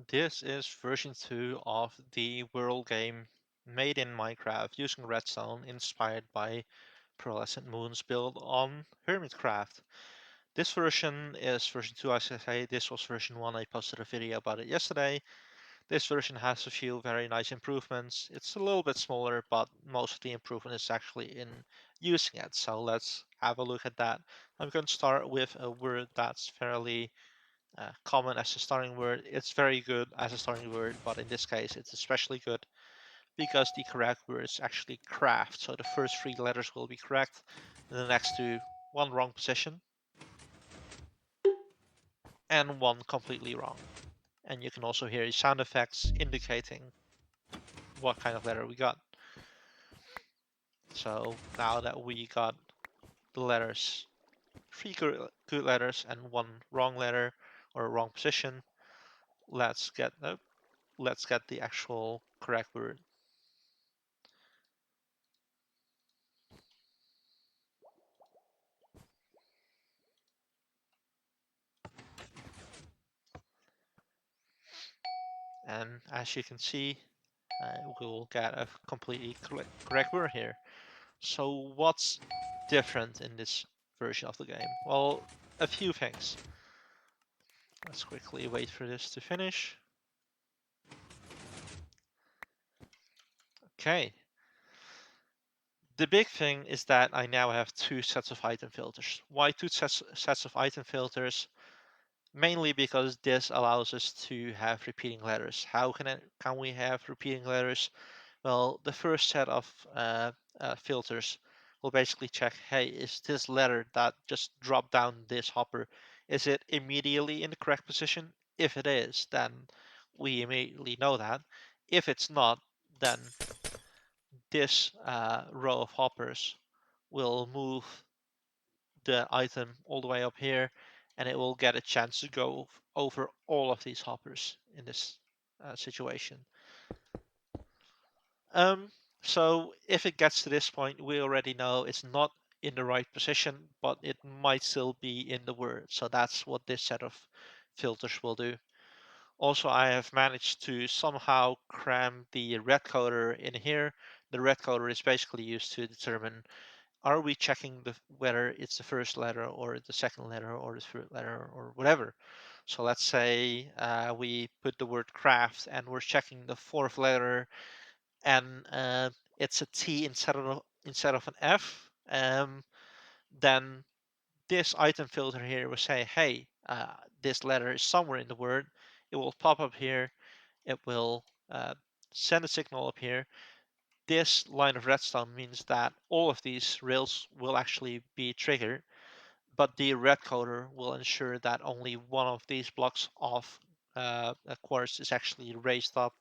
This is version 2 of the Wordle game made in Minecraft using redstone inspired by Pearlescent Moon's build on Hermitcraft. This version is version 2, as I say. This was version 1. I posted a video about it yesterday. This version has a few very nice improvements. It's a little bit smaller, but most of the improvement is actually in using it. So let's have a look at that. I'm going to start with a word that's fairly common as a starting word. It's very good as a starting word, but in this case, it's especially good because the correct word is actually craft. So the first three letters will be correct, and the next two, one wrong position, and one completely wrong. And you can also hear sound effects indicating what kind of letter we got. So now that we got the letters, three good letters and one wrong letter or wrong position, let's get the actual correct word. And as you can see, we will get a completely correct word here. So what's different in this version of the game? Well, a few things. Let's quickly wait for this to finish. Okay. The big thing is that I now have two sets of item filters. Why two sets of item filters? Mainly because this allows us to have repeating letters. How can we have repeating letters? Well, the first set of filters will basically check, hey, is this letter that just dropped down this hopper, is it immediately in the correct position? If it is, then we immediately know that. If it's not, then this row of hoppers will move the item all the way up here, and it will get a chance to go over all of these hoppers in this situation. Um, so if it gets to this point, we already know it's not in the right position, but it might still be in the word. So that's what this set of filters will do. Also, I have managed to somehow cram the red coder in here. The red coder is basically used to determine, are we checking whether it's the first letter or the second letter or the third letter or whatever. So let's say we put the word craft and we're checking the fourth letter, and it's a T instead of an F, then this item filter here will say, hey, this letter is somewhere in the word. It will pop up here. It will send a signal up here. This line of redstone means that all of these rails will actually be triggered, but the red coder will ensure that only one of these blocks of quartz is actually raised up,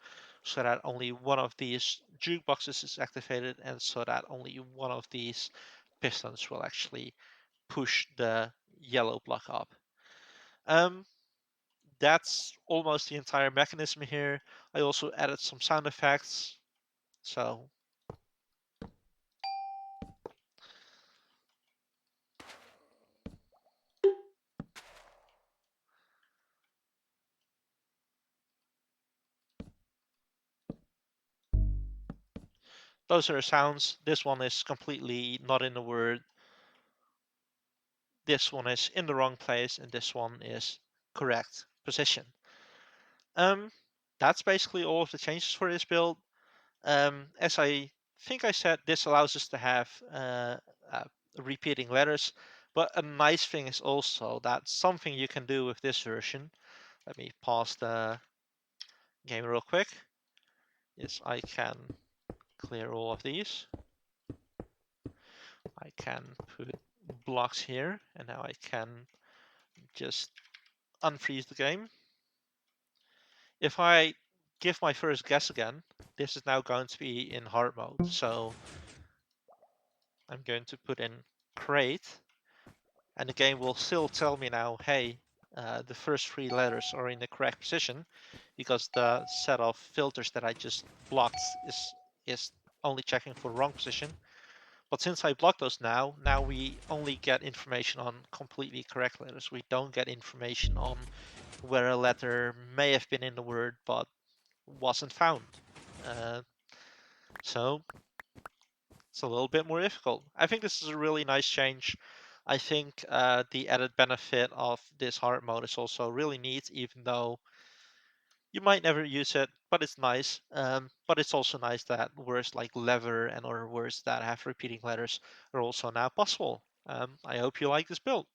so that only one of these jukeboxes is activated, and so that only one of these pistons will actually push the yellow block up. Um, that's almost the entire mechanism here. I also added some sound effects, so those are sounds. This one is completely not in the word. This one is in the wrong place, and this one is correct position. Um, that's basically all of the changes for this build. As I think I said, this allows us to have uh, repeating letters, but a nice thing is also that something you can do with this version. Let me pause the game real quick. Is I can clear all of these. I can put blocks here, and now I can just unfreeze the game. If I give my first guess again, this is now going to be in hard mode. So I'm going to put in crate, and the game will still tell me now, hey, the first three letters are in the correct position, because the set of filters that I just blocked is only checking for wrong position. But since I block those now we only get information on completely correct letters. We don't get information on where a letter may have been in the word but wasn't found. Uh, so it's a little bit more difficult. I think this is a really nice change. I think the added benefit of this hard mode is also really neat, even though you might never use it, but it's nice. But it's also nice that words like lever and other words that have repeating letters are also now possible. I hope you like this build.